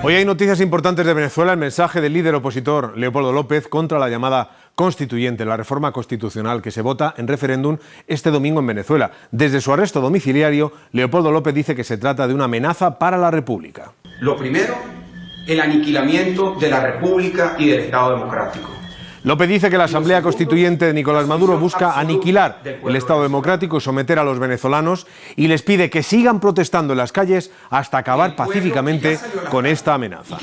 Hoy hay noticias importantes de Venezuela. El mensaje del líder opositor Leopoldo López contra la llamada constituyente, la reforma constitucional que se vota en referéndum este domingo en Venezuela. Desde su arresto domiciliario, Leopoldo López dice que se trata de una amenaza para la República. Lo primero, el aniquilamiento de la República y del Estado democrático. López dice que la Asamblea Constituyente de Nicolás Maduro busca aniquilar el Estado democrático y someter a los venezolanos, y les pide que sigan protestando en las calles hasta acabar pacíficamente con esta amenaza.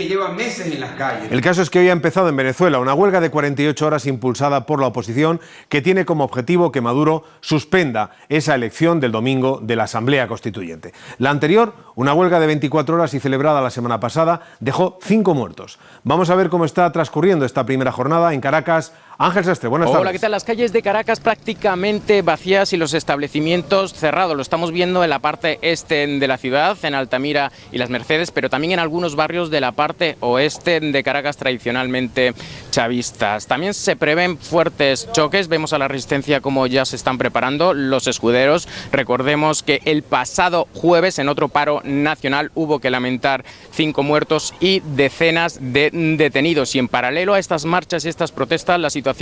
El caso es que hoy ha empezado en Venezuela una huelga de 48 horas impulsada por la oposición que tiene como objetivo que Maduro suspenda esa elección del domingo de la Asamblea Constituyente. La anterior, una huelga de 24 horas y celebrada la semana pasada, dejó 5 muertos. Vamos a ver cómo está transcurriendo esta primera jornada en Caracas. Ángel Sastre, buenas tardes. Hola, ¿qué tal? Las calles de Caracas prácticamente vacías y los establecimientos cerrados. Lo estamos viendo en la parte este de la ciudad, en Altamira y Las Mercedes, pero también en algunos barrios de la parte oeste de Caracas tradicionalmente chavistas. También se prevén fuertes choques. Vemos a la resistencia como ya se están preparando los escuderos. Recordemos que el pasado jueves, en otro paro nacional, hubo que lamentar 5 muertos y decenas de detenidos. Y en paralelo a estas marchas y estas protestas, la situación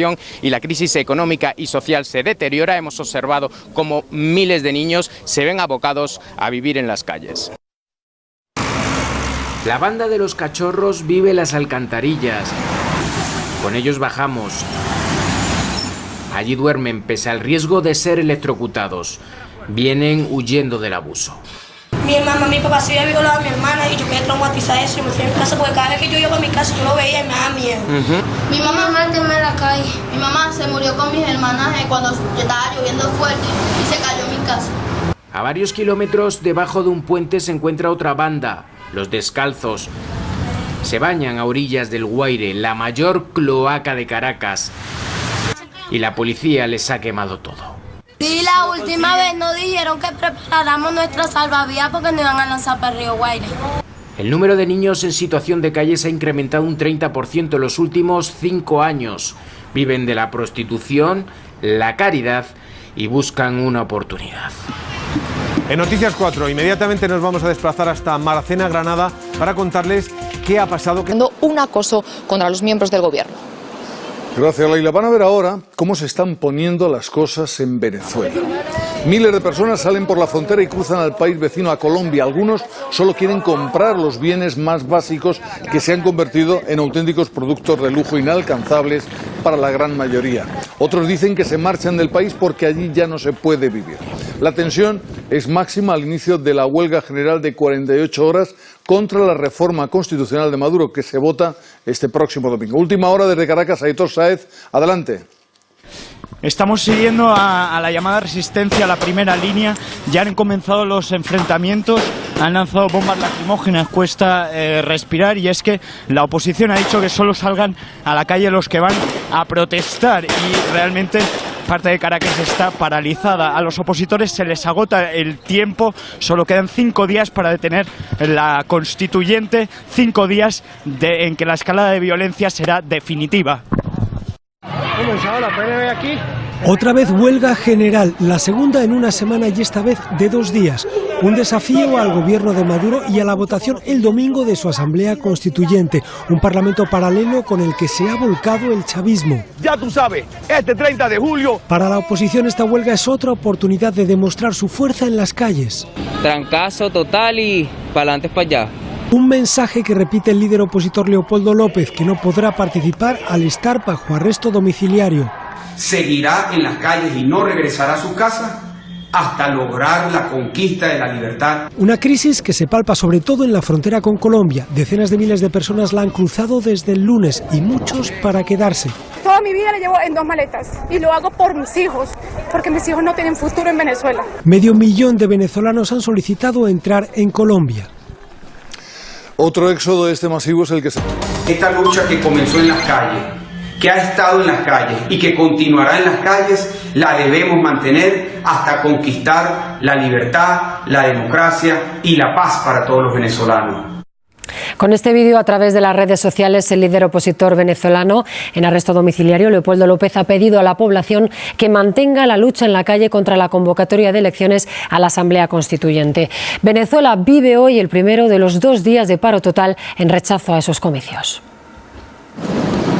y la crisis económica y social se deteriora. Hemos observado cómo miles de niños se ven abocados a vivir en las calles. La banda de los cachorros vive las alcantarillas. Con ellos bajamos. Allí duermen pese al riesgo de ser electrocutados. Vienen huyendo del abuso. Mi papá se había violado a mi hermana y yo quedé traumatizada eso. Yo me fui a mi casa porque cada vez que yo iba a mi casa yo lo veía y me daba miedo. Mi mamá me en la calle. Mi mamá se murió con mis hermanas cuando estaba lloviendo fuerte y se cayó en mi casa. A varios kilómetros debajo de un puente se encuentra otra banda, los Descalzos. Se bañan a orillas del Guaire, la mayor cloaca de Caracas. Y la policía les ha quemado todo. Sí, la última vez nos dijeron que preparáramos nuestra salvavidas porque nos iban a lanzar para el río Guaire. El número de niños en situación de calle se ha incrementado un 30% en los últimos 5 años. Viven de la prostitución, la caridad y buscan una oportunidad. En Noticias 4, inmediatamente nos vamos a desplazar hasta Maracena, Granada, para contarles qué ha pasado. Un acoso contra los miembros del gobierno. Gracias, Leila. Van a ver ahora cómo se están poniendo las cosas en Venezuela. Miles de personas salen por la frontera y cruzan al país vecino, a Colombia. Algunos solo quieren comprar los bienes más básicos que se han convertido en auténticos productos de lujo inalcanzables para la gran mayoría. Otros dicen que se marchan del país porque allí ya no se puede vivir. La tensión es máxima al inicio de la huelga general de 48 horas contra la reforma constitucional de Maduro, que se vota este próximo domingo. Última hora desde Caracas, Aitor Sáez, adelante. Estamos siguiendo a la llamada resistencia a la primera línea. Ya han comenzado los enfrentamientos, han lanzado bombas lacrimógenas, cuesta respirar, y es que la oposición ha dicho que solo salgan a la calle los que van a protestar, y realmente parte de Caracas está paralizada. A los opositores se les agota el tiempo, solo quedan 5 días para detener la constituyente, 5 días en que la escalada de violencia será definitiva. Comenzado la PNV aquí. Otra vez huelga general, la segunda en una semana y esta vez de 2 días. Un desafío al gobierno de Maduro y a la votación el domingo de su Asamblea Constituyente. Un parlamento paralelo con el que se ha volcado el chavismo. Ya tú sabes, este 30 de julio... Para la oposición esta huelga es otra oportunidad de demostrar su fuerza en las calles. Trancazo total y para adelante, para allá. Un mensaje que repite el líder opositor Leopoldo López, que no podrá participar al estar bajo arresto domiciliario. Seguirá en las calles y no regresará a su casa hasta lograr la conquista de la libertad. Una crisis que se palpa sobre todo en la frontera con Colombia. Decenas de miles de personas la han cruzado desde el lunes y muchos para quedarse. Toda mi vida la llevo en 2 maletas y lo hago por mis hijos, porque mis hijos no tienen futuro en Venezuela. 500.000 de venezolanos han solicitado entrar en Colombia. Otro éxodo de este masivo es el que se... Esta lucha que comenzó en las calles, que ha estado en las calles y que continuará en las calles, la debemos mantener hasta conquistar la libertad, la democracia y la paz para todos los venezolanos. Con este vídeo a través de las redes sociales, el líder opositor venezolano en arresto domiciliario, Leopoldo López, ha pedido a la población que mantenga la lucha en la calle contra la convocatoria de elecciones a la Asamblea Constituyente. Venezuela vive hoy el primero de los 2 días de paro total en rechazo a esos comicios.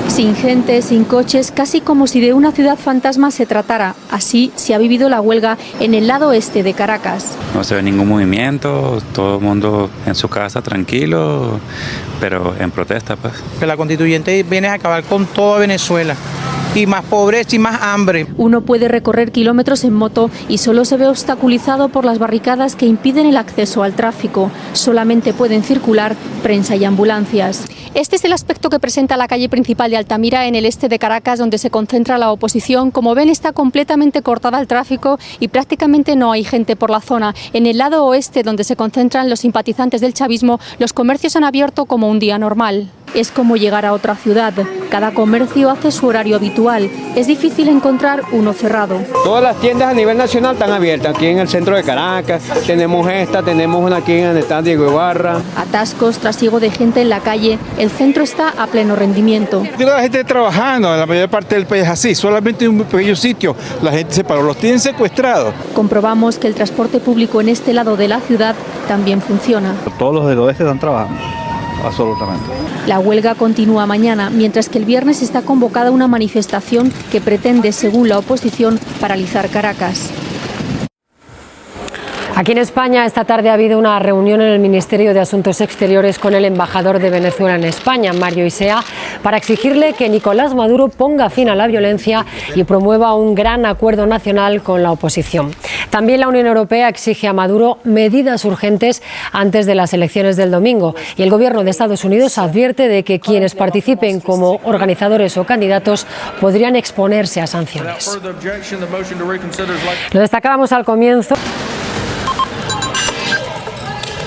Sin gente, sin coches, casi como si de una ciudad fantasma se tratara. Así se ha vivido la huelga en el lado este de Caracas. No se ve ningún movimiento, todo el mundo en su casa tranquilo, pero en protesta pues. La constituyente viene a acabar con toda Venezuela. Y más pobreza y más hambre. Uno puede recorrer kilómetros en moto y solo se ve obstaculizado por las barricadas que impiden el acceso al tráfico. Solamente pueden circular prensa y ambulancias. Este es el aspecto que presenta la calle principal de Altamira en el este de Caracas, donde se concentra la oposición. Como ven, está completamente cortada el tráfico y prácticamente no hay gente por la zona. En el lado oeste, donde se concentran los simpatizantes del chavismo, los comercios han abierto como un día normal. Es como llegar a otra ciudad. Cada comercio hace su horario habitual. Es difícil encontrar uno cerrado. Todas las tiendas a nivel nacional están abiertas. Aquí en el centro de Caracas tenemos tenemos una aquí en el estadio Diego Ibarra. Atascos, trasiego de gente en la calle. El centro está a pleno rendimiento. La gente trabajando, la mayor parte del país es así. Solamente en un pequeño sitio la gente se paró. Los tienen secuestrados. Comprobamos que el transporte público en este lado de la ciudad también funciona. Todos los del oeste están trabajando. Absolutamente. La huelga continúa mañana, mientras que el viernes está convocada una manifestación que pretende, según la oposición, paralizar Caracas. Aquí en España esta tarde ha habido una reunión en el Ministerio de Asuntos Exteriores con el embajador de Venezuela en España, Mario Isea, para exigirle que Nicolás Maduro ponga fin a la violencia y promueva un gran acuerdo nacional con la oposición. También la Unión Europea exige a Maduro medidas urgentes antes de las elecciones del domingo, y el gobierno de Estados Unidos advierte de que quienes participen como organizadores o candidatos podrían exponerse a sanciones. Lo destacábamos al comienzo.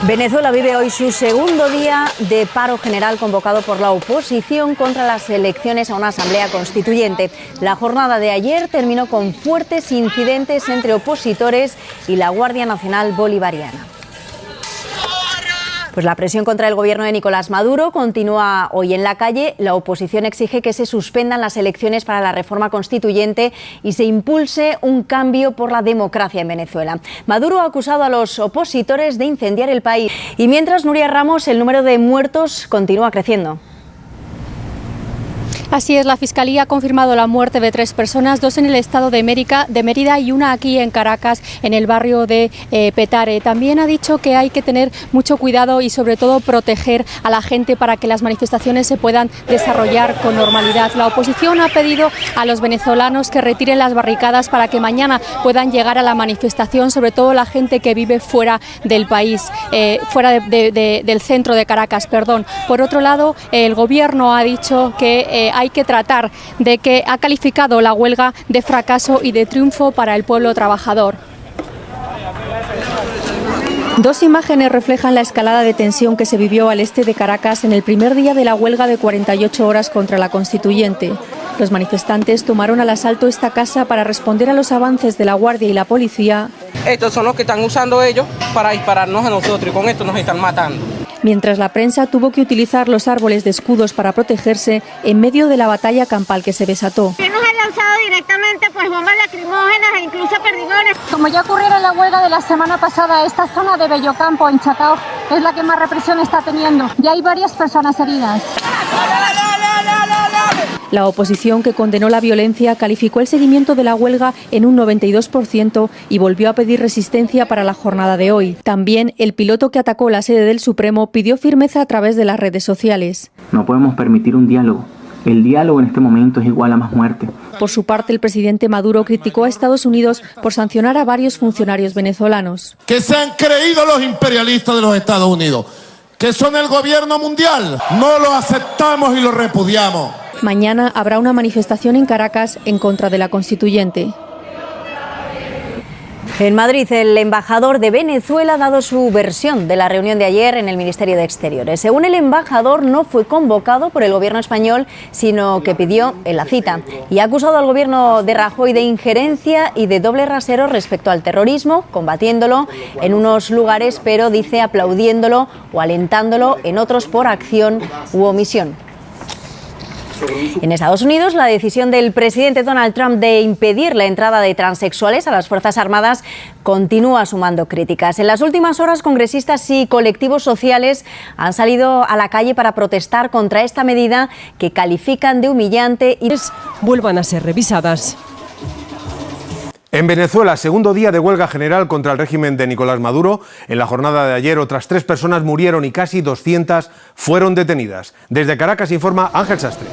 Venezuela vive hoy su segundo día de paro general convocado por la oposición contra las elecciones a una asamblea constituyente. La jornada de ayer terminó con fuertes incidentes entre opositores y la Guardia Nacional Bolivariana. Pues la presión contra el gobierno de Nicolás Maduro continúa hoy en la calle. La oposición exige que se suspendan las elecciones para la reforma constituyente y se impulse un cambio por la democracia en Venezuela. Maduro ha acusado a los opositores de incendiar el país. Y mientras, Nuria Ramos, el número de muertos continúa creciendo. Así es, la Fiscalía ha confirmado la muerte de 3 personas, 2 en el estado de Mérida y una aquí en Caracas, en el barrio de Petare. También ha dicho que hay que tener mucho cuidado y sobre todo proteger a la gente para que las manifestaciones se puedan desarrollar con normalidad. La oposición ha pedido a los venezolanos que retiren las barricadas para que mañana puedan llegar a la manifestación, sobre todo la gente que vive fuera del país, fuera del centro de Caracas, perdón. Por otro lado, el gobierno ha dicho que hay que tratar de que ha calificado la huelga de fracaso y de triunfo para el pueblo trabajador. 2 imágenes reflejan la escalada de tensión que se vivió al este de Caracas en el primer día de la huelga de 48 horas contra la Constituyente. Los manifestantes tomaron al asalto esta casa para responder a los avances de la Guardia y la Policía. Estos son los que están usando ellos para dispararnos a nosotros y con esto nos están matando. Mientras la prensa tuvo que utilizar los árboles de escudos para protegerse en medio de la batalla campal que se desató. Nos han lanzado directamente pues bombas lacrimógenas e incluso perdigones. Como ya ocurriera en la huelga de la semana pasada, esta zona de Bellocampo, en Chacao, es la que más represión está teniendo. Ya hay varias personas heridas. La oposición, que condenó la violencia, calificó el seguimiento de la huelga en un 92% y volvió a pedir resistencia para la jornada de hoy. También el piloto que atacó la sede del Supremo pidió firmeza a través de las redes sociales. No podemos permitir un diálogo. El diálogo en este momento es igual a más muerte. Por su parte, el presidente Maduro criticó a Estados Unidos por sancionar a varios funcionarios venezolanos. Que se han creído los imperialistas de los Estados Unidos, que son el gobierno mundial. No lo aceptamos y lo repudiamos. Mañana habrá una manifestación en Caracas en contra de la Constituyente. En Madrid, el embajador de Venezuela ha dado su versión de la reunión de ayer en el Ministerio de Exteriores. Según el embajador, no fue convocado por el gobierno español, sino que pidió en la cita. Y ha acusado al gobierno de Rajoy de injerencia y de doble rasero respecto al terrorismo, combatiéndolo en unos lugares, pero dice aplaudiéndolo o alentándolo en otros por acción u omisión. En Estados Unidos, la decisión del presidente Donald Trump de impedir la entrada de transexuales a las Fuerzas Armadas continúa sumando críticas. En las últimas horas, congresistas y colectivos sociales han salido a la calle para protestar contra esta medida que califican de humillante y vuelvan a ser revisadas. En Venezuela, segundo día de huelga general contra el régimen de Nicolás Maduro. En la jornada de ayer, otras 3 personas murieron y casi 200 fueron detenidas. Desde Caracas informa Ángel Sastre.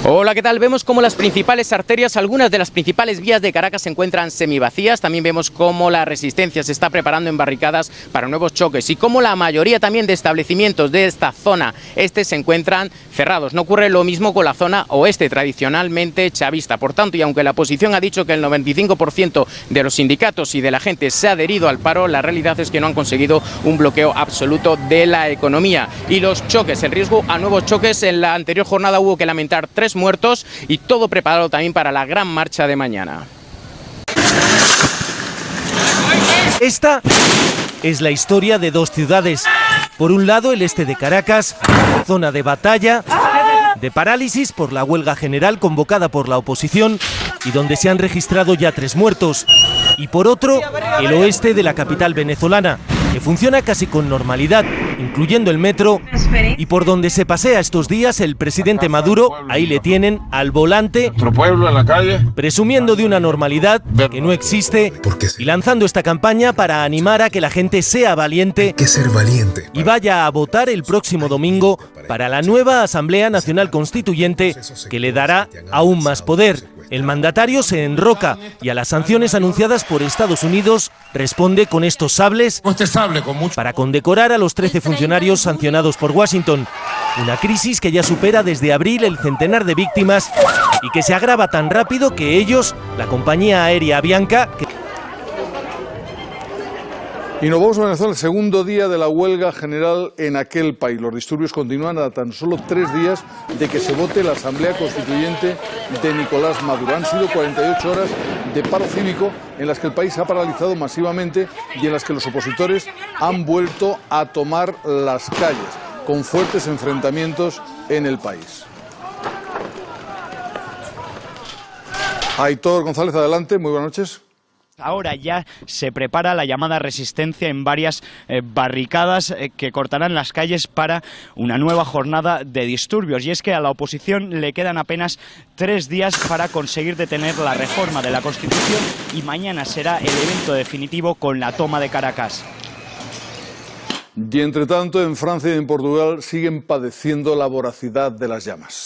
Hola, ¿qué tal? Vemos cómo las principales arterias, algunas de las principales vías de Caracas se encuentran semivacías. También vemos cómo la resistencia se está preparando en barricadas para nuevos choques y cómo la mayoría también de establecimientos de esta zona este se encuentran cerrados. No ocurre lo mismo con la zona oeste, tradicionalmente chavista. Por tanto, y aunque la oposición ha dicho que el 95% de los sindicatos y de la gente se ha adherido al paro, la realidad es que no han conseguido un bloqueo absoluto de la economía. Y los choques, el riesgo a nuevos choques, en la anterior jornada hubo que lamentar 3 muertos y todo preparado también para la gran marcha de mañana. Esta es la historia de 2 ciudades. Por un lado, el este de Caracas, zona de batalla, de parálisis por la huelga general convocada por la oposición y donde se han registrado ya 3 muertos. Y por otro, el oeste de la capital venezolana, que funciona casi con normalidad, incluyendo el metro, y por donde se pasea estos días el presidente Maduro, ahí le tienen, al volante, nuestro pueblo en la calle, presumiendo de una normalidad que no existe y lanzando esta campaña para animar a que la gente sea valiente, y vaya a votar el próximo domingo para la nueva Asamblea Nacional Constituyente que le dará aún más poder. El mandatario se enroca y a las sanciones anunciadas por Estados Unidos responde con estos sables para condecorar a los 13 funcionarios sancionados por Washington. Una crisis que ya supera desde abril el centenar de víctimas y que se agrava tan rápido que ellos, la compañía aérea Avianca... Y nos vamos a Venezuela, el segundo día de la huelga general en aquel país. Los disturbios continúan a tan solo 3 días de que se vote la Asamblea Constituyente de Nicolás Maduro. Han sido 48 horas de paro cívico en las que el país se ha paralizado masivamente y en las que los opositores han vuelto a tomar las calles, con fuertes enfrentamientos en el país. Aitor González, adelante, muy buenas noches. Ahora ya se prepara la llamada resistencia en varias barricadas que cortarán las calles para una nueva jornada de disturbios. Y es que a la oposición le quedan apenas 3 días para conseguir detener la reforma de la Constitución y mañana será el evento definitivo con la toma de Caracas. Y entre tanto, en Francia y en Portugal siguen padeciendo la voracidad de las llamas.